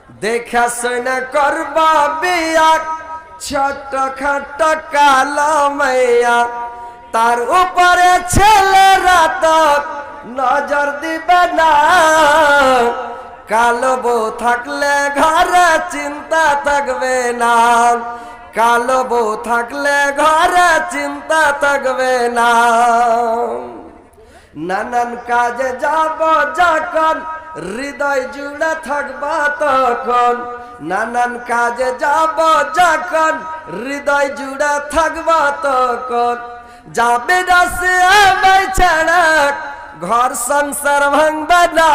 দেখা শুনে করবা বিয়া ছোট খাট কালো মাইয়া তার উপরে ছেলেরা তো নজর দিবে না কালো বউ থাকলে ঘরে চিন্তা থাকবে না কালো বউ থাকলে ঘরে চিন্তা থাকবে না নানান কাজে যাব যখন হৃদয় জুড়ে থাকবা তখন নানান কাজে যাব যখন হৃদয় জুড়ে থাকবা তখন যাবে রাসে আমায় ছাড়া ঘর সংসার ভাঙবে না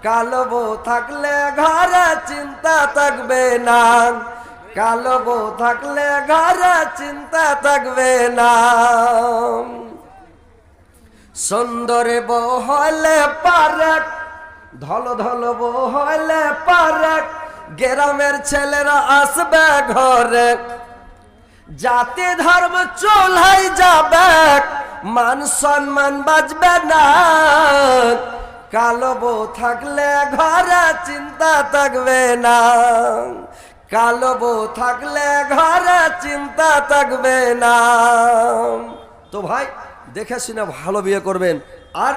কালো বউ থাকলে ঘরে চিন্তা থাকবে না কালো বউ থাকলে ঘরে চিন্তা থাকবে না সুন্দর বউ হলে পারে ধল ধল বউ হলে পারে গ্রামের ছেলেরা আসবে ঘরে জাতি ধর্ম চুলাই যাবে মান সম্মান বাঁচবে না কালো বউ থাকলে ঘরে চিন্তা থাকবে না কালো বউ থাকলে ঘরে চিন্তা থাকবে না তো ভাই দেখে শুনে ভালো বিয়ে করবেন আর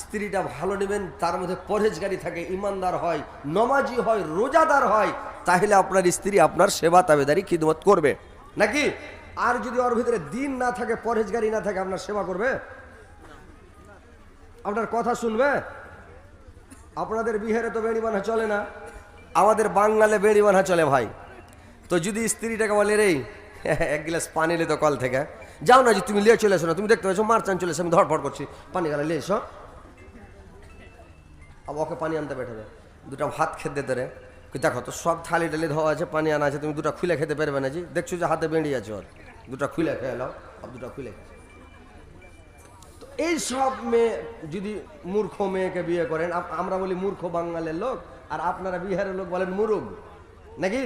স্ত্রীটা ভালো নেবেন তার মধ্যে পরহেজগারি থাকে ইমানদার হয় নমাজি হয় রোজাদার হয় তাহলে আপনার স্ত্রী আপনার সেবা তাবেদারি খিদমত করবে নাকি আর যদি ওর ভিতরে দিন না থাকে পরহেজগারি না থাকে আপনার সেবা করবে আপনার কথা শুনবে আপনাদের বিহারে তো বেড়ি বাঁধা চলে না আমাদের বাঙালে বেড়ি বাঁধা চলে ভাই তো যদি স্ত্রীটাকে বলে রে এক গ্লাস পানি লে তো কল থেকে যাও না যে তুমি লিয়ে চলে এসো না তুমি দেখতে পাচ্ছ মার চান চলে এসো আমি ধরপড় করছি পানি গেলে লিয়ে এসো আবার ওকে পানি আনতে বেঠাবে দুটা ভাত খেতে ধরে দেখো তো সব থালি টালি ধোয়া আছে পানি আনা আছে তুমি দুটা খুলে খেতে পারবে না জি দেখছো যে হাতে বেঁড়িয়ে আছে ওর দুটা খুলে খেয়ে নাও আর দুটা খুলে খেয়ে তো এই সব মেয়ে যদি মূর্খ মেয়েকে বিয়ে করেন আমরা বলি মূর্খ বাঙালির লোক আর আপনারা বিহারের লোক বলেন মুরুগ নাকি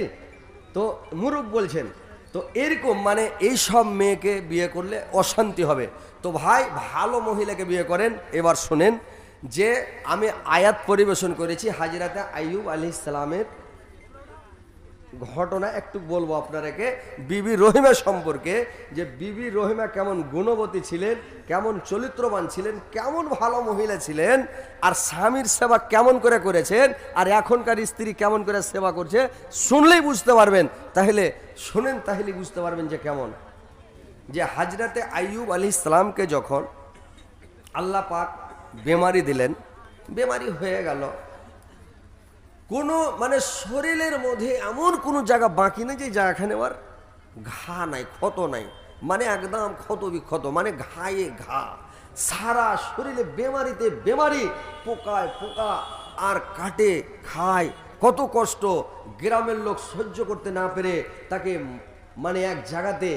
তো মুরুগ বলছেন তো এরকম মানে এই সব মেয়েকে বিয়ে করলে অশান্তি হবে তো ভাই ভালো মহিলাকে বিয়ে করেন এবার শোনেন যে আমি আয়াত পরিবেশন করেছি হাজরাতে আইয়ুব আলাইহিস সালামের ঘটনা একটু বলবো আপনাদেরকে বিবি রহিমা সম্পর্কে যে বিবি রহিমা কেমন গুণবতী ছিলেন কেমন চরিত্রবান ছিলেন কেমন ভালো মহিলা ছিলেন আর স্বামীর সেবা কেমন করে করেছেন আর এখনকার স্ত্রী কেমন করে সেবা করছে শুনলেই বুঝতে পারবেন তাহলে শুনেন তাহলে বুঝতে পারবেন যে কেমন যে হাজরাতে আইয়ুব আলাইহিস সালামকে যখন আল্লাহ পাক বেমারি দিলেন বেমারি হয়ে গেল কোনো মানে শরীরের মধ্যে এমন কোনো জায়গা বাকি নেই যে জায়গাখানে আর ঘা নাই ক্ষত নাই মানে একদম ক্ষত বিক্ষত মানে ঘায়ে ঘা সারা শরীরে বেমারিতে বেমারি পোকায় পোকা আর কাটে খায় কত কষ্ট গ্রামের লোক সহ্য করতে না পেরে তাকে মানে এক জায়গাতে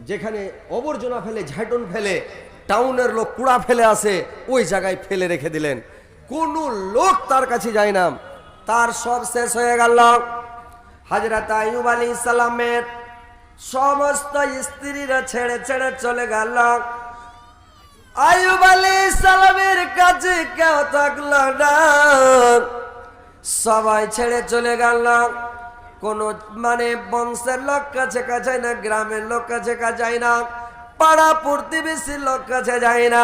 যেখানে আবর্জনা ফেলে ঝাঁটন ফেলে টাউনের লোক কুড়া ফেলে আসে ওই জায়গায় ফেলে রেখে দিলেন কোনো লোক তার কাছে যায় না তার সব শেষ হয়ে গেল হযরত আইয়ুব আলাইহিস সালামের সমস্ত স্ত্রীরা ছেড়ে ছেড়ে চলে গেল আইয়ুব আলাইহিস সালামের কাছে কেউ থাকলো না সবাই ছেড়ে চলে গেল কোন মানে বংশের লোক কাছে কাছে না গ্রামের লোক কাছে কাছে না পাড়া প্রতিবেশীর লোক কাছে যায় না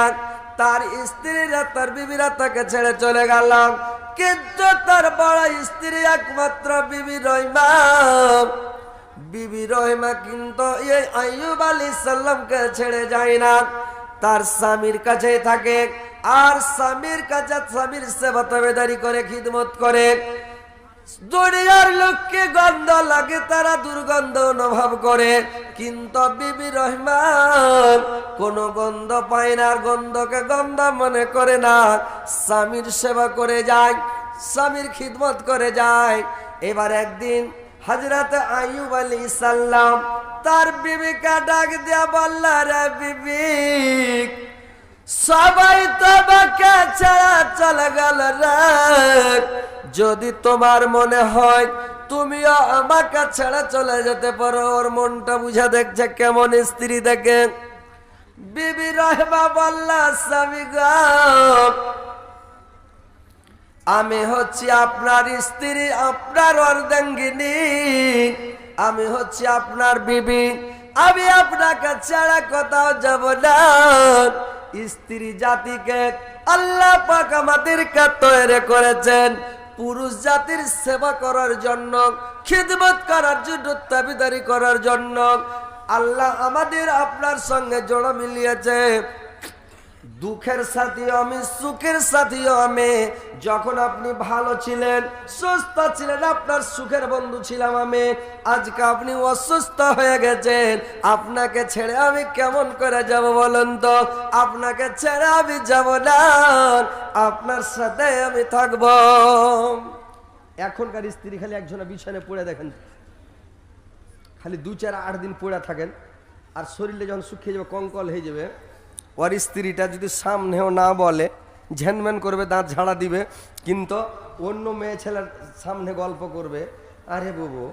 তার স্ত্রীরা তার বিবিরা তাকে ছেড়ে চলে গেল কিন্তু তার বড় স্ত্রী একমাত্র বিবি রহিমা কিন্তু এই আইয়ুব আলাইহিস সালামকে ছেড়ে যায় না তার স্বামীর কাছে থাকে আর স্বামীর কাছে স্বামীর সেবা তাবেদারি করে খিদমত করে দুনিয়ার লোককে গন্ধ লাগে তারা দুর্গন্ধ অনুভব করে কিন্তু বিবি রহিমা কোনো গন্ধ পায় না আর গন্ধকে গন্ধ মনে করে না স্বামীর সেবা করে যায় স্বামীর খিদমত করে যায় এবার একদিন হযরত আইয়ুব আলাইহিস সালাম তার বিবিকে ডাক দিয়া বলল রে বিবি সবাই তোমাকে ছেড়ে চলে গেল রে যদি তোমার মনে হয় তুমিও আমাকে ছেড়ে চলে যেতে পারো ওর মনটা বুঝা দেখছে কেমন স্ত্রী দেখে বিবি রহিমা বলল স্বামী গো আমি হচ্ছি আপনার স্ত্রী, আপনার অর্ধাঙ্গিনী, আমি হচ্ছি আপনার বিবি, আমি আপনাকে ছাড়া কোথাও যাব না। স্ত্রী জাতিকে আল্লাহ পাক আমাদেরকে তৈরি করেছেন পুরুষ জাতির সেবা করার জন্য, খিদমত করার জন্য, দাবিদারি করার জন্য। আল্লাহ আমাদের আপনার সঙ্গে জোড়া মিলিয়েছে। দুঃখের সাথীও আমি, সুখের সাথীও আমি। যখন আপনি ভালো ছিলেন, সুস্থ ছিলেন, আপনার সুখের বন্ধু ছিলাম আমি। আজকে আপনি অসুস্থ হয়ে গেছেন, আপনাকে ছেড়ে আমি কেমন করে যাব বলেন তো? আপনাকে ছেড়ে আমি যাব না, আপনার সাথে আমি থাকব। এখনকার স্ত্রী খালি একজনের বিছানায় পড়ে দেখেন, খালি 2-4-8 দিন পড়ে থাকেন, আর শরীরে যখন শুকিয়ে যাবে, কঙ্কল হয়ে যাবে, ওর স্ত্রীটা যদি সামনেও না বলে, ঝ্যানম্যান করবে, দাঁত ঝাড়া দিবে, কিন্তু অন্য মেয়ে ছেলের সামনে গল্প করবে, আরে বাবু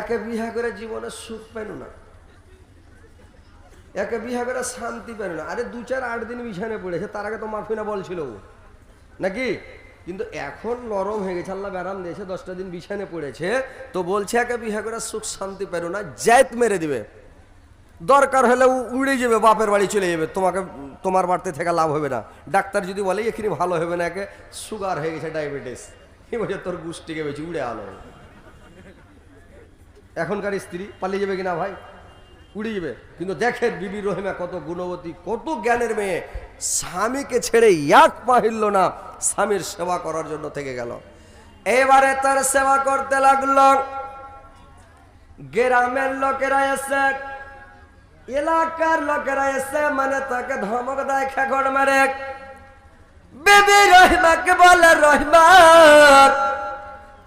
একে বিহা করে জীবনে সুখ পেল না, একে বিহা করে শান্তি পেল না। আরে 2-4-8 দিন বিছানায় পড়েছে, তার আগে তো মাফিনা বলছিল নাকি? কিন্তু এখন নরম হয়ে গেছে, আল্লাহ ব্যারাম দিয়েছে, 10টা দিন বিছানে পড়েছে, তো বলছে একে বিহা করে সুখ শান্তি পেল না, জায়েত মেরে দিবে, দরকার হলে উড়ে যাবে, বাপের বাড়ি চলে যাবে, তোমাকে তোমার বাড়িতে থেকে লাভ হবে না। ডাক্তার যদি বলে এখানে ভালো হবে না, একে সুগার হয়ে গেছে, ডায়াবেটিস, কি বলছে তোর গোষ্ঠীকে বেশি উড়ে আলো। এখনকার স্ত্রী পালিয়ে যাবে কিনা ভাই? উড়ে যাবে। কিন্তু দেখেন বিবি রহিমা কত গুণবতী, কত জ্ঞানের মেয়ে, স্বামীকে ছেড়ে এক পা হিলল না, স্বামীর সেবা করার জন্য থেকে গেল। এবারে তার সেবা করতে লাগলো। গ্রামের লোকেরা এসে, এলাকার লোকেরা এসে মানে তাকে ধমক দেয়, খেগড় মারে। বিবি রহিমাকে বলে, রহিমা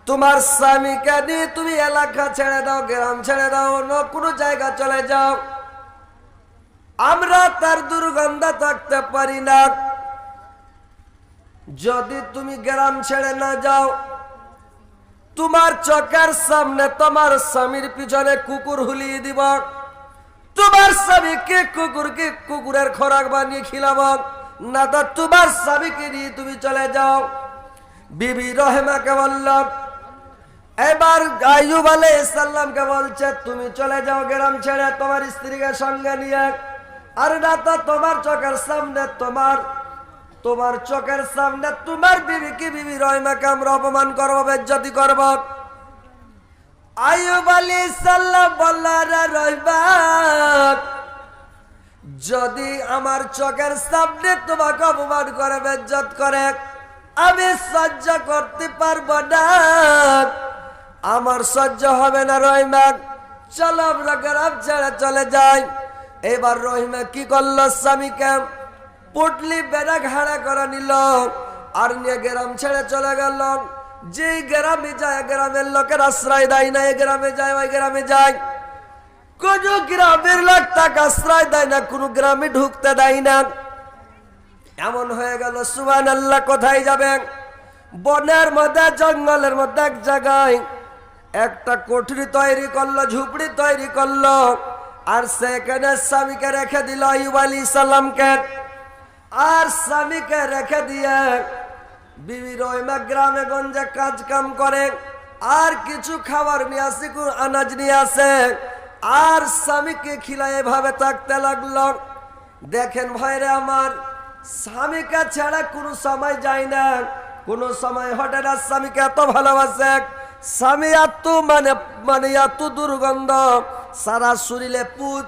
তোমার স্বামীকে নিয়ে তুমি এলাকা ছেড়ে দাও, গ্রাম ছেড়ে দাও, অন্য কোনো জায়গা চলে যাও, আমরা তার দুর্গন্ধ থাকতে পারি না। যদি তুমি গ্রাম ছেড়ে না যাও, তোমার চোখের সামনে তোমার স্বামীর পিছনে কুকুর হুলিয়ে দিব, তোমার স্বামীকে কুকুরের খোরাক বানিয়ে খিলাব, না তো তোমার স্বামীকে নিয়ে তুমি চলে যাও। বিবি রহিমাকে বললাম, এবার আইয়ুব আলাইহিস সালামকে বলছে তুমি চলে যাও গ্রাম ছেড়ে তোমার স্ত্রীকে সঙ্গে নিয়ে, আর না তো তোমার চোখের সামনে তোমার চোখের সামনে তোমার বিবিকে, বিবি রহিমাকে আমরা অপমান করবো, বেজ্জতি করব। আইয়ুব আলাইহিস সালাম বললেন, রহিমা যদি আমার চোখের সামনে তোমাকে অপমান করে, বেজ্জত করে, আমি সহ্য করতে পারবো না, আমার সহ্য হবে না রহিমা, চলো আমরা গ্রাম ছেড়ে চলে যাই। এবার রহিমা কি করলো, স্বামীকে পুটলি বেড়া ঘাড়া করে নিল, আর নিয়ে গ্রাম ছেড়ে চলে গেল। যে গ্রামে যায় গ্রামের লোকের আশ্রয় দেয় না, এই গ্রামে যায় ওই গ্রামে যায়, কোন গ্রামের লোক তাকে আশ্রয় দেয় না, কোন গ্রামে ঢুকতে দেয় না। এমন হয়ে গেল, সুবহানাল্লাহ, কোথায় যাবেন? বনের মধ্যে, জঙ্গলের মধ্যে এক জায়গায় একটা কোঠরি তৈরি করলো, ঝুপড়ি তৈরি করলো, আর সেখানে স্বামীকে রেখে দিল আইয়ুব আলাইহিস সালামকে। আর স্বামীকে রেখে দিয়ে বিবি রহিমা গ্রামে গঞ্জে কাজ কাম করে, আর কিছু খাবার নিয়ে আসে, আনাজ নিয়ে আসে, আর স্বামীকে খিলায় এভাবে থাকতে লাগলো। দেখেন ভাইরে আমার, স্বামীকে ছাড়া কোনো সময় যায় না, কোনো সময় হটে না, স্বামীকে এত ভালোবাসে। স্বামী এত মানে এত দুর্গন্ধ, সারা শরীরে পুজ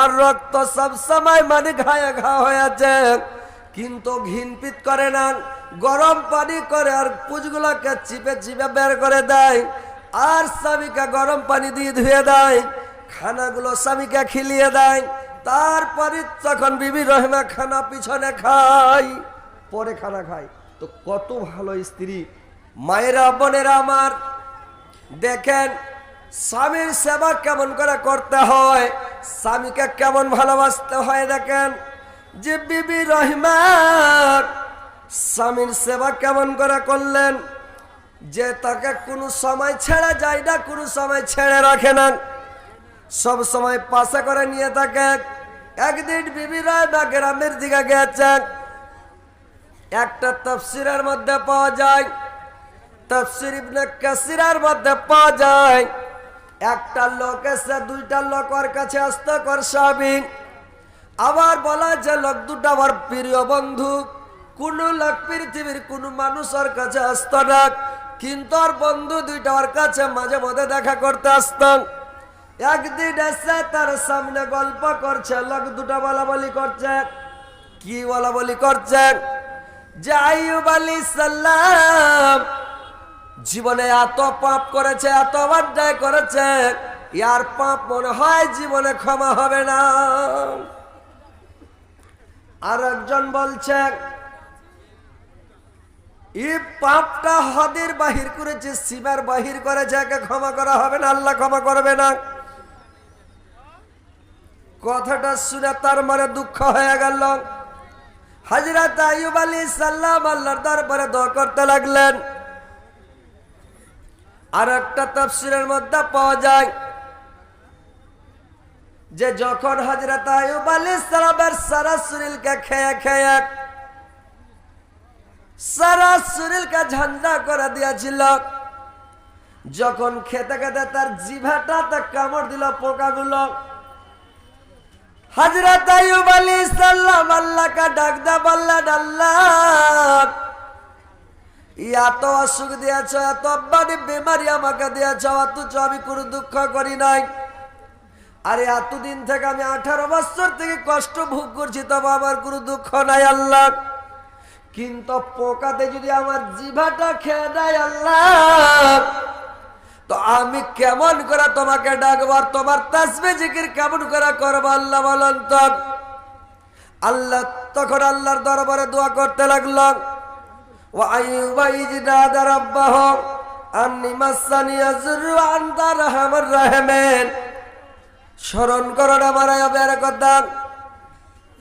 আর রক্ত, সব সময় মানে ঘায়ে ঘা হয়ে আছে, কিন্তু ঘিনপিত করে না, গরম পানি করে আর পুজগুলোকে চিপে চিপে বের করে দেয়, আর স্বামীকে গরম পানি দিয়ে ধুয়ে দেয়, খানাগুলো স্বামীকে খিলিয়ে দেয়। তারপরে তখন বিবি রহিমা খানা পিছনে খায়, পরে খানা খায়। তো কত ভালো স্ত্রী। মায়েরা, বোনেরা আমার, দেখেন স্বামীর সেবা কেমন করে করতে হয়, স্বামীকে কেমন ভালোবাসতে হয়। দেখেন যে বিবি রহিমা স্বামীর সেবা কেমন করে করলেন, যে তাকে কোনো সময় ছেড়ে যায় না, কোনো সময় ছেড়ে রাখে না, সব সময় পাশে করে নিয়ে থাকে। একদিন বিবি রহিমা গ্রামের দিকে গেছেন, একটা তাফসীরের মধ্যে পাওয়া যায়, তাফসীর ইবনে কাসিরের মধ্যে পাওয়া যায়, একটা লোক এসে দুইটা লোক ওর কাছে আসতে কর সাহাবী। আবার বলা যে লোক দুটো আমার প্রিয় বন্ধু, কোন লোক পৃথিবীর কোন মানুষ ওর কাছে আসতো না, কিন্তু ওর বন্ধু দুইটা ওর কাছে মাঝে মধ্যে দেখা করতে আসতাম। একদিন এসে তার সামনে গল্প করছে, লোক দুটো বলা বলি করছে। কি বলা বলি করছে? যে আইয়ুব আলাইহিস সালাম জীবনে এত পাপ করেছে, এত অন্যায় করেছে, ইয়ার পাপ মনে হয় জীবনে ক্ষমা হবে না। আর একজন বলছে এই পাপটা হদের বাহির করেছে, সীমার বাহির করেছে, একে ক্ষমা করা হবে না, আল্লাহ ক্ষমা করবে না। কথাটা শুনে তার মনে দুঃখ হয়ে গেল। হযরত আইয়ুব আলাইহিস সালাম আল্লাহর দরবারে দোয়া করতে লাগলেন। আর একটা তাফসীরের মধ্যে পাওয়া যায় যে যখন হযরত আইয়ুব আলাইহিস সালামের সারা শরীরকে খেয়ে খেয়ে সারা শরীরকে ঝান্ডা করে দিয়েছিল, যখন খেতে খেতে তার জিভাটাতে কামড় দিল পোকাগুলো, হযরত আইয়ুব আলাইহিস সালাম আল্লাহকে ডাক দিয়ে বললেন, আল্লাহ এত অসুখ দিয়েছ, এত বড় বেমারি আমাকে দিয়েছ, অথচ আমি কোনো দুঃখ করি নাই। আরে এতদিন থেকে আমি 18 বছর থেকে কষ্ট ভোগ করছি, তবে আমার কোনো দুঃখ নাই আল্লাহ। কিন্তু পোকাতে যদি আমার জিভাটা খেয়ে নেয় আল্লাহ, তো আমি কেমন করে তোমাকে ডাকবো, আর তোমার তাসবিহ জিকির কেমন করে করবো আল্লাহ বলেন তো। আল্লাহ তখন আল্লাহর দরবারে দোয়া করতে লাগলো। ওয়া আইয়ুবা ইয নাদা রাব্বাহু আন্নী মাসসানি আযরু ওয়া আনতা আরহামুর রাহিমিন। স্মরণ করুন আমার আইয়ুবের কথা,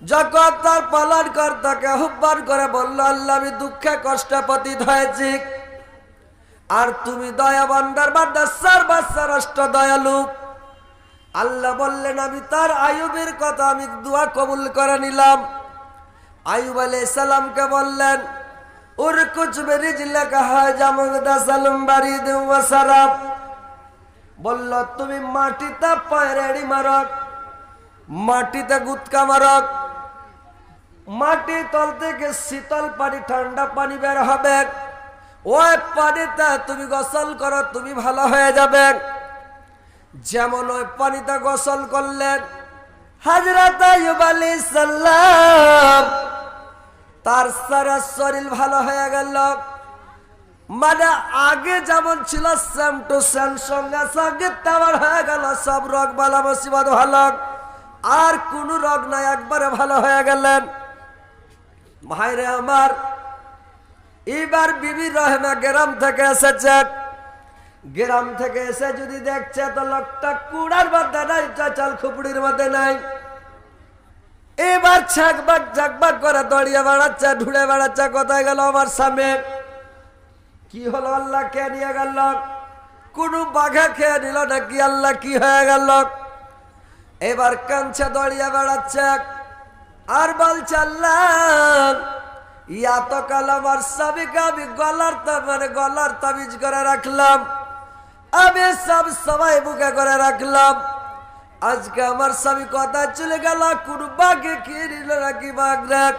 যখন তার পালন কর্তাকে আহ্বান করে বলল, আল্লাহ আমি দুঃখে কষ্টে পতিত হয়েছি, আর তুমি দয়াবান্দার বান্দা সর্বশ্রেষ্ঠ দয়ালু। আল্লাহ বললেন আমি তার আইয়ুবের কথা আমি দোয়া কবুল করে নিলাম। আইয়ুব আলাইহিস সালামকে বললেন, উরকুজ বিরিজলিকা হাজা মুগদাসালুম বারিদুম ওয়া সারাব। বলল তুমি মাটিতে পায়ের এড়ি মারো, মাটিতে গুতকা মারো, মাটি তল থেকে শীতল পানি ঠান্ডা পানি বের হবে, ওই পানিতে তুমি গোসল করো, তুমি ভালো হয়ে যাবে। যেমন ওই পানিতে গোসল করলেন হযরত আইয়ুব আলাইহিস সালাম, তার সারা শরীর ভালো হয়ে গেল। মানে আগে যেমন ছিল সেম টু সেম, সঙ্গে সঙ্গে তেমন হয়ে গেল। সব রোগ বালা মুসিবত ভালো, আর কোন রোগ নাই, একবারে ভালো হয়ে গেলেন। ভাইরে আমার, এবার বিবি রহিমা গ্রাম থেকে এসেছে। গ্রাম থেকে এসে যদি দেখছে তো লোকটা কুড়ার মধ্যে নাই, চাল খুপড়ির মধ্যে নাই। এবার ছাকবাক ঝাকবাক করে দড়িয়ে বেড়াচ্ছে, ঢুড়ে বেড়াচ্ছে, কোথায় গেল আমার স্বামী? কি হলো? আল্লাহ কে নিয়ে গেল? কোন বাঘা খেয়ে নিল নাকি? আল্লাহ কি হয়ে গেল? এবার কাঁদছে, দড়িয়ে বেড়াচ্ছে, আর বলছে আল্লাহ এতকাল আমার স্বামীকে আমি গলার তাবিজ করে রাখলাম, আমি সব সময় বুকে করে রাখলাম। আজকে আমার স্বামী কোথায় চলে গেল? কোন বাঘে খেয়ে নিল নাকি? বাঘ রাখ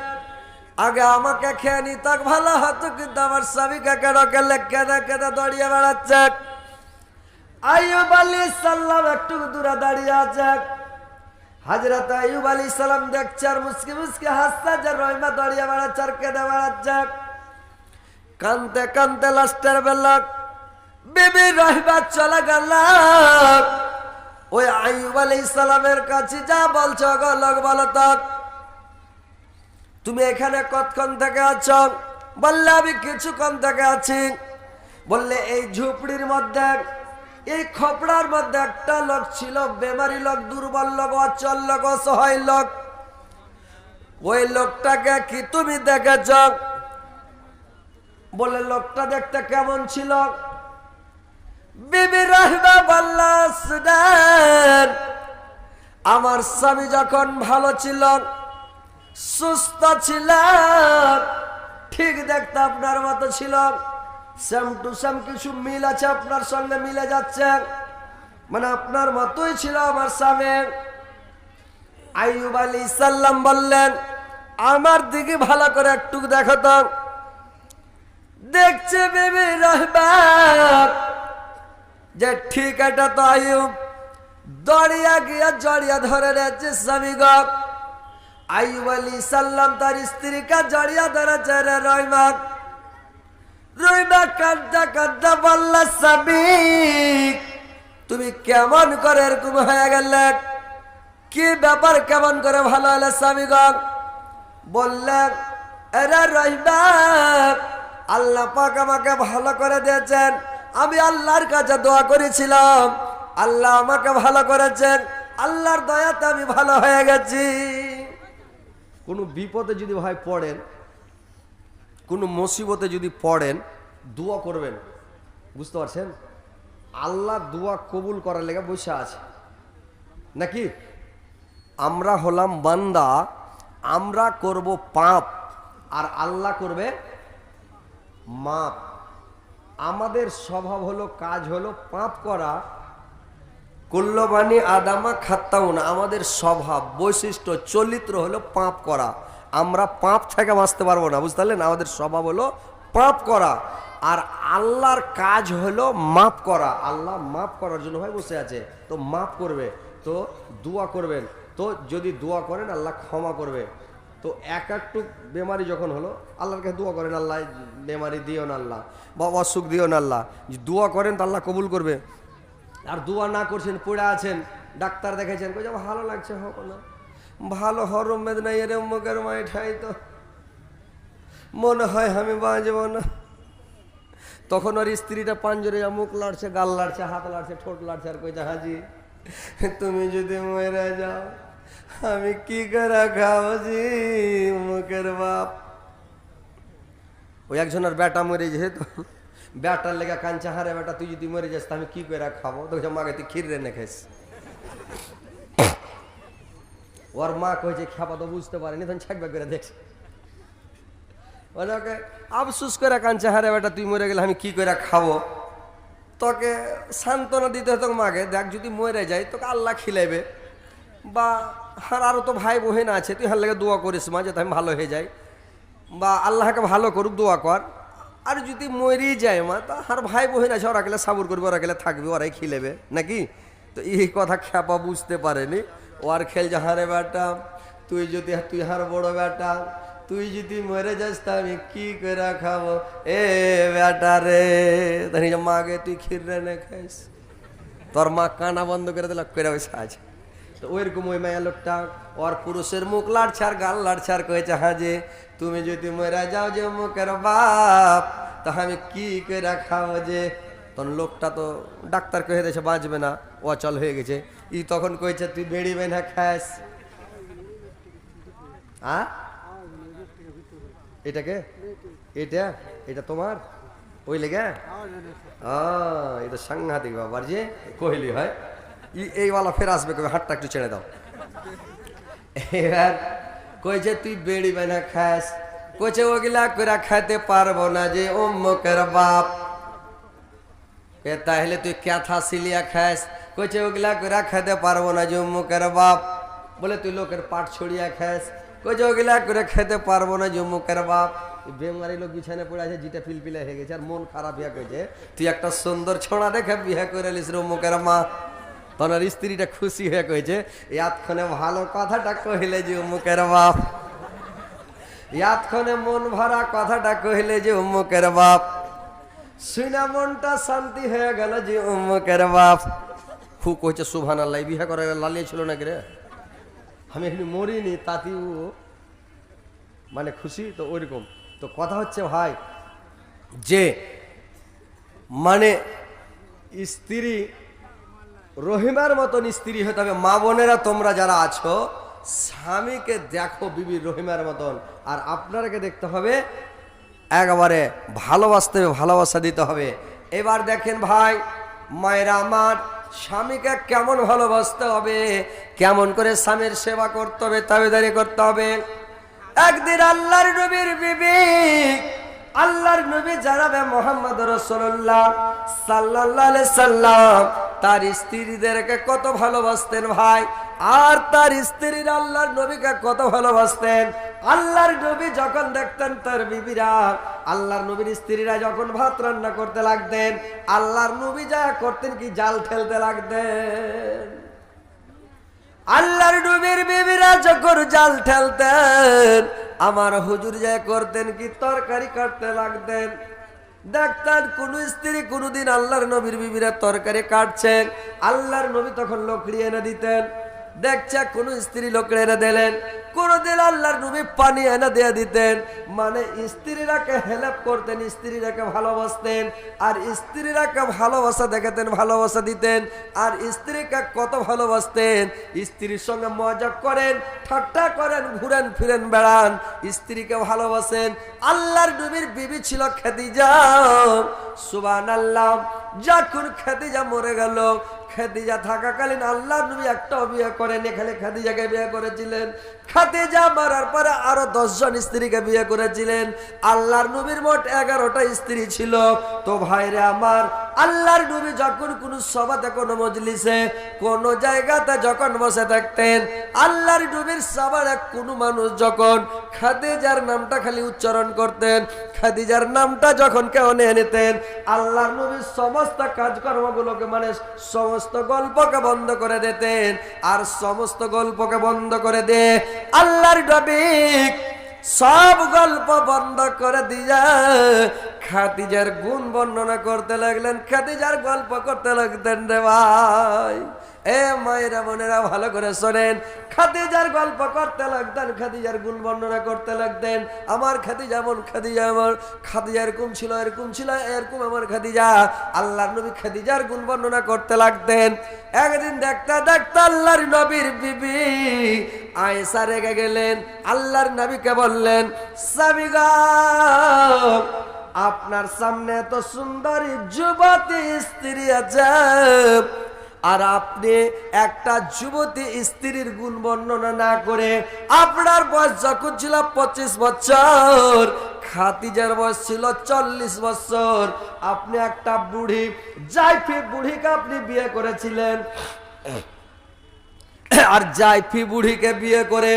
আগে আমাকে খেয়ে নিত ভালো হতো, কিন্তু আমার স্বামীকে কেন গেলে কেঁদে কেঁদে দড়িয়ে বেড়াচ্ছে। আইয়ুব আলাইহিস সালাম একটু দূরে দাঁড়িয়ে আছে। হযরত আইয়ুব আলাইহিস সালাম দেখছে আর মুস্কি মুস্কি হাসছে, যে রহিমা দড়িয়ে বেড়াচ্ছে আর কেঁদে বেড়াচ্ছে। কানতে কানতে লাস্টের বেলা বিবি রহিমা চলে গেল ওই আইয়ুব আলাইহিস সালামের কাছে। যা বলছো গো লোক বলো তো, তুমি এখানে কতক্ষণ থেকে আছো? বললে আমি কিছুক্ষণ থেকে আছি। বললে এই ঝুপড়ির মধ্যে, এই খপড়ার মধ্যে একটা লোক ছিল, বেমারি লোক, দুর্বল লোক, অচল লোক, অসহায় লোক। ওই লোকটাকে কি তুমি দেখেছ? বলে লোকটা দেখতে কেমন ছিল? বিবি রহিমা বলল, শুনেন, আমার স্বামী যখন ভালো ছিল, সুস্থ ছিল, ঠিক দেখতে আপনার মতো ছিল, সেম টু সেম কিছু মিল আছে, আপনার সঙ্গে মিলে যাচ্ছে, মানে আপনার মতোই ছিল আমার স্বামী। আইয়ুব আলাইহিস সালাম বললেন, আমার দিকে ভালো করে একটু দেখো তো। দেখছে বিবি রহিমা যে ঠিক এটা তো আইয়ুব, দড়িয়া গিয়া জড়িয়া ধরে রেখেছে স্বামী গো। আইয়ুব আলাইহিস সালাম তার স্ত্রীকে জড়িয়া ধরেছে রে রহিমা। রহিমা কাঁদতে কাঁদতে বলল, স্বামী তুমি কেমন করে এরকম হয়ে গেলে, কি ব্যাপার, কেমন করে ভালো হলে স্বামী গো? বললেন, এরে রহিমা, আল্লাহ পাক আমাকে ভালো করে দিয়েছেন, আমি আল্লাহর কাছে দোয়া করেছিলাম, আল্লাহ আমাকে ভালো করেছেন, আল্লাহর দয়াতে আমি ভালো হয়ে গেছি। কোনো বিপদে যদি ভাই পড়েন, কোনো মুসিবতে যদি পড়েন, দোয়া করবেন, বুঝতে পারছেন? আল্লাহ দোয়া কবুল করার লেগে বসে আছে নাকি? আমরা হলাম বান্দা, আমরা করব পাপ আর আল্লাহ করবে মাপ। আমাদের স্বভাব হলো, কাজ হলো পাপ করা। কুল্লবানি আদামা খাত্তাউনা, আমাদের স্বভাব, বৈশিষ্ট্য, চরিত্র হলো পাপ করা। আমরা পাপ থেকে বাঁচতে পারবো না, বুঝতে পারলেন? আমাদের স্বভাব হলো পাপ করা, আর আল্লাহর কাজ হলো মাপ করা। আল্লাহ মাপ করার জন্য ভাই বসে আছে, তো মাপ করবে, তো দোয়া করবেন, তো যদি দোয়া করেন আল্লাহ ক্ষমা করবে। তো একটু বেমারি যখন হলো, আল্লাহর কাছে দোয়া করেন, আল্লাহ বেমারি দিও না আল্লাহ, বা অসুখ দিও না আল্লাহ, দোয়া করেন তো আল্লাহ কবুল করবে। আর দোয়া না করছেন, পড়ে আছেন, ডাক্তার দেখেছেন, কই যাবো ভালো লাগছে, হোক না ভালো, হরম মেদ নাই এর মুখের মাই ঠাই, তো মনে হয় আমি বাঁচব না। তখন ওর স্ত্রীটা পাঞ্জরে মুখ লাড়ছে, গাল লাড়ছে, হাত লাড়ছে, ঠোঁট লাড়ছে, আর কইছে, হাজি তুমি যদি মরে যাও আমি কি করে খাবো জি, মুখের বাপ। ওই একজনের বেটা মরে যায়, তো বেটার লেগে কাঞ্চা, হারে বেটা তুই যদি মরে যাস আমি কি করে খাবো? তো মাকে তুই ক্ষীর রেনে খাইস। ওর মা কইছে খাবা, তো বুঝতে পারেনি, তখন ছাকবা করে দেখছে, ওনাকে আফসুস করে কাঞ্চা, হারে বেটা তুই মরে গেলে আমি কি করে খাবো? তোকে সান্ত্বনা দিতে হতো মাকে, দেখ যদি মরে যায় তোকে আল্লাহ খিলাইবে, বা আরও তো ভাই বোন আছে, তুই হার লেগে দোয়া করিস মা, যাতে আমি ভালো হয়ে যাই, বা আল্লাহকে ভালো করুক, দোয়া কর। আর যদি মরি যায় মা, তা আর ভাই বোন আছে, ওরা গেলে সাবুর করবে, ওরা গেলে থাকবে, ওরাই খিলেবে নাকি? তো এই কথা খ্যাপা বুঝতে পারেনি। ও আর খেল যে, হারে বেটা তুই যদি, তুই হার বড় বেটা, তুই যদি মরে যাস তা আমি কি করে খাবো? এ বেটা রে, তাই মাকে তুই ক্ষীর রেনে খাইস। তোর মা কানা বন্ধ করে দিল, করে ওই সাজ। তো ওইরকম ওই মায়া লোকটা ওর পুরুষের মুখ লাড়ছে আর গাল লাড়ছে, আর কয়েছে, হ্যাঁ যে তুমি যদি মরে যাও যে মুখের বাপ, তা আমি কি করে খাবো যে? তখন লোকটা তো ডাক্তার কয়ে দিয়েছে বাঁচবে না, অচল হয়ে গেছে। ই তখন কইছে, তুই বেড়ি বেনা খাস। এটাকে, এটা এটা তোমার ওই লেগে, এটা সাংঘাতিক ব্যাপার যে কহিলি হয়। এইওয়ালা ফের আসবে, কবে হাতটা একটু ছেড়ে দাও। এবার কইছে তুই বেড়ি বেনা খাস, কইছে ওগুলা করে খাইতে পারবো না যে অম্মকের বাপ। তাহলে তুই ক্যাথা সিলিয়া খাস, কইছে ওগুলা করে খাইতে পারবো না যে অম্মকের বাপ। বলে তুই লোকের পাট ছড়িয়া খাস, কইছে ওগুলা করে খেতে পারবো না যে অম্মকের বাপ। বেমারি লোক বিছানে পড়ে আছে, যেটা পিলপিলা হয়ে গেছে, আর মন খারাপ হইয়া কইছে, তুই একটা সুন্দর ছোড়া দেখে বিয়ে করে লিস রে অম্মকের মা। তখন স্ত্রীটা খুশি হয়ে কইছে, এতক্ষণে ভালো কথাটা কহিলে যে অমুকের বাপ, এতক্ষণে মন ভরা কথাটা কহিলে যে অমুকের বাপ। শুনা মনটা শান্তি হয়ে গেল যে অমুকের বাপ। খুব কইছে সুবহানাল্লাহ, বিয়ে করার লালিয়ে ছিল নাকি রে? আমি এখানে মরিনি, তাতেও মানে খুশি। তো ওইরকম তো কথা হচ্ছে ভাই, যে মানে স্ত্রী রহিমার মতন স্ত্রী হতে হবে। মা বোনেরা তোমরা যারা আছো, স্বামীকে দেখো বিবি রহিমার মতন, আর আপনারাকে দেখতে হবে একেবারে ভালোবাসতে হবে, ভালোবাসা দিতে হবে। এবার দেখেন ভাই মায়েরা আমার, স্বামীকে কেমন ভালোবাসতে হবে, কেমন করে স্বামীর সেবা করতে হবে, তাবেদারি করতে হবে। একদিন আল্লাহর নবীর বিবি, আল্লাহর নবী জানাবে মুহাম্মদ রাসূলুল্লাহ সাল্লাল্লাহু আলাইহি সাল্লাম তার স্ত্রীদেরকে কত ভালোবাসতেন ভাই, আর তার স্ত্রীরা আল্লাহর নবীকে কত ভালোবাসতেন। আল্লাহর নবী যখন দেখতেন তার বিবিরা, আল্লাহর নবীর স্ত্রীরা যখন ভাত রান্না করতে লাগতেন, আল্লাহর নবী যা করতেন কি জাল ঠেলতে লাগতেন। আল্লাহর নবীর বিবিরা যখন জাল ঠেলতেন, আমার হুজুর যা করতেন কি তরকারি কাটতে লাগতেন। দেখতেন কোন স্ত্রী কোনদিন আল্লাহর নবীর বিবিরা তরকারি কাটছেন, আল্লাহর নবী তখন লকড়ি এনে দিতেন। দেখছে কোন স্ত্রী লকড়ি এনে দিলেন, কোনদিন আল্লাহর নবী পানি এনে দিয়ে দিতেন। মানে স্ত্রীরাকে হেল্প করতেন, স্ত্রীরাকে ভালোবাসতেন, আর স্ত্রীরাকে ভালোবাসা দেখাতেন, ভালোবাসা দিতেন। আর স্ত্রীকে কত ভালোবাসতেন, স্ত্রীর সঙ্গে মজা করেন, ঠাট্টা করেন, ঘুরেন ফিরেন বেড়ান, স্ত্রীকে ভালোবাসেন। আল্লাহর নবীর বিবি ছিল খাদিজা, সুবহানাল্লাহ। যখন খাদিজা মরে গেল, খাদিজা থাকাকালীন আল্লাহর নবী একটাও বিয়ে করেনি, খালি খাদিজাকে বিয়ে করেছিলেন। খাদিজা মারার পরে আরো 10 জন স্ত্রীকে বিয়ে করেছিলেন। আল্লাহর নবীর মোট 11টা স্ত্রী ছিল। তো ভাইরে আমার, আল্লাহর নবী যখন কোন সভাতে, কোন মজলিসে, কোন জায়গাতে যখন বসে থাকতেন, আল্লাহর নবীর সবার কোন মানুষ যখন খাদিজার নামটা খালি উচ্চারণ করতেন, খাদিজার নামটা যখন কেউ নিয়ে নিতেন, আল্লাহর নবীর সমস্ত কাজকর্মগুলোকে, মানে সমস্ত গল্পকে বন্ধ করে দিতেন। আর সমস্ত গল্পকে বন্ধ করে দিয়ে আল্লাহর নবী সব গল্প বন্ধ করে দিয়ে খাদিজার গুণ বর্ণনা করতে লাগলেন, খাদিজার গল্প করতে লাগতেন রে ভাই। এ মায়েরা বোনেরা ভালো করে শোনেন, খাদিজার গল্প করতে লাগতেন, খাদিজার গুণ বর্ণনা করতে লাগতেন। আমার খাদিজা এমন, খাদিজা আমার, খাদিজা এরকম ছিল, এরকম ছিল, এরকম আমার খাদিজা। আল্লাহর নবী খাদিজার গুণ বর্ণনা করতে লাগতেন। একদিন দেখতে দেখতে আল্লাহর নবীর বিবি আয়েশা রেগে গেলেন। আল্লাহর নবীকে বললেন, স্বামী গো, আপনার সামনে এত সুন্দরী যুবতী স্ত্রী আছে, আর আপনি একটা যুবতী স্ত্রীর গুণ বর্ণনা না করে, আপনার বয়স যখন ছিল 25 বছর, খাদিজার বয়স ছিল 40 বছর, আপনি একটা বুড়ি জাইফি বুড়িকে আপনি বিয়ে করেছিলেন। আর জাইফি বুড়িকে বিয়ে করে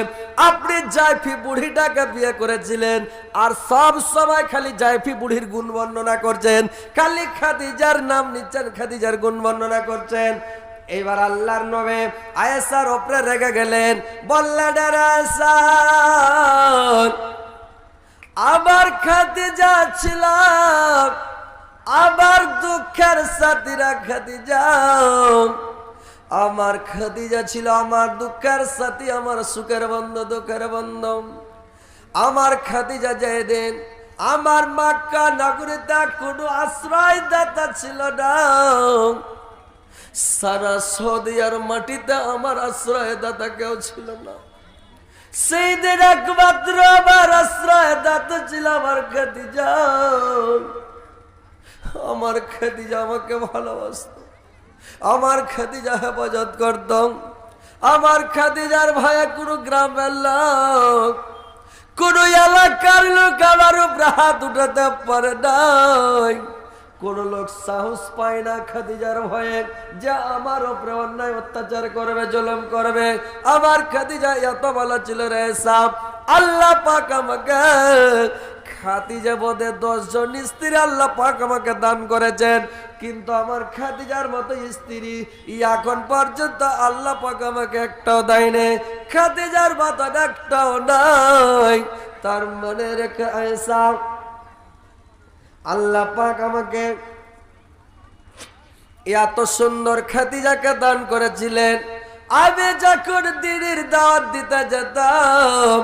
আপনি জাইফি বুড়িটাকে বিয়ে করেছিলেন, আর সব সময় খালি জাইফি বুড়ির গুণ বর্ণনা করছেন, খালি খাদিজার নাম নিচ্ছেন, খাদিজার গুণ বর্ণনা করছেন। এবার আল্লাহর নবী আয়েশার উপরে রেগে গেলেন, বললেন, আয়েশা, আবার খাদিজা ছিল আবার দুঃখের সাথীরা খাদিজা, আমার খাদিজা ছিল আমার দুঃখের সাথী, আমার সুখের বন্ধু, দুঃখের বন্ধু। আমার খাদিজা যেদিন আমার মক্কা নগরীতে কোনো আশ্রয়দাতা ছিল না, সারা সৌদিয়ার মাটিতে আমার আশ্রয়দাতা কেউ ছিল না, সেই দিন একমাত্র আমার আশ্রয়দাতা ছিল আমার খাদিজা। আমার খাদিজা আমাকে ভালোবাসত, আমার খাদিজা হেফাজত করতাম। আমার খাদিজার ভাইয়া কোনো গ্রামের লোক, কোন এলাকার লোক আমার উপরে হাত উঠাতে পারে নাই, কোন লোক সাহস পায় না খাদিজার ভয়ে যে আমার উপরে অন্যায় অত্যাচার করবে, জুলুম করবে। আমার খাদিজা এত ভালো ছিল রে সাহেব, আল্লাহ পাক আমাকে খাদিজা বোধে 10 জন স্ত্রী আল্লাহ পাক আমাকে দান করেছেন, কিন্তু আমার খাদিজার মতো স্ত্রী এখন পর্যন্ত আল্লাহ পাক আমাকে একটাও দেয়নি, খাদিজার মতো একটাও নাই। তার মনে রেখে আয়েশা, আল্লাহ পাক আমাকে এত সুন্দর খাদিজাকে দান করেছিলেন। আমি যখন দিনের দাওয়াত দিতে যেতাম,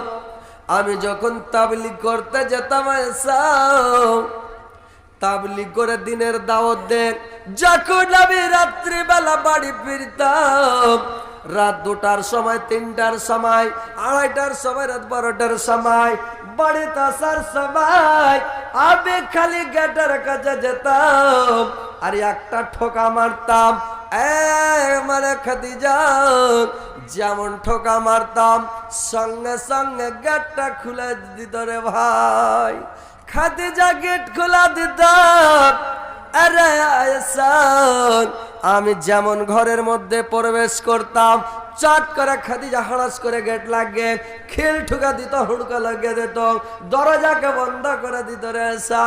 আমি যখন তাবলীগ করতে যেতাম, তাবলীগ করে দিনের দাওয়াত দেন, যখন আমি রাত্রিবেলা বাড়ি ফিরতাম, রাত 2টার সময়, 3টার সময়, 2:30টার সময়, রাত 12টার সময়, বাড়িতে আসার সময় আমি খালি গেটের কাছে যেতাম আর একটা ঠোকা মারতাম, মানে খাদিজা যেমন ঠোকা মারতাম সঙ্গে সঙ্গে গেটটা খুলে দিত রে ভাই। খাদিজা গেট খোলা দিত, আরে আয়েশান আমি যেমন ঘরের মধ্যে প্রবেশ করতাম চট করে খাদিজা হড়স করে গেট লাগে খিল ঠুকা দিত, হুড়কা লাগিয়ে দিত, দরজাকে বন্ধ করে দিত রে আয়েশা।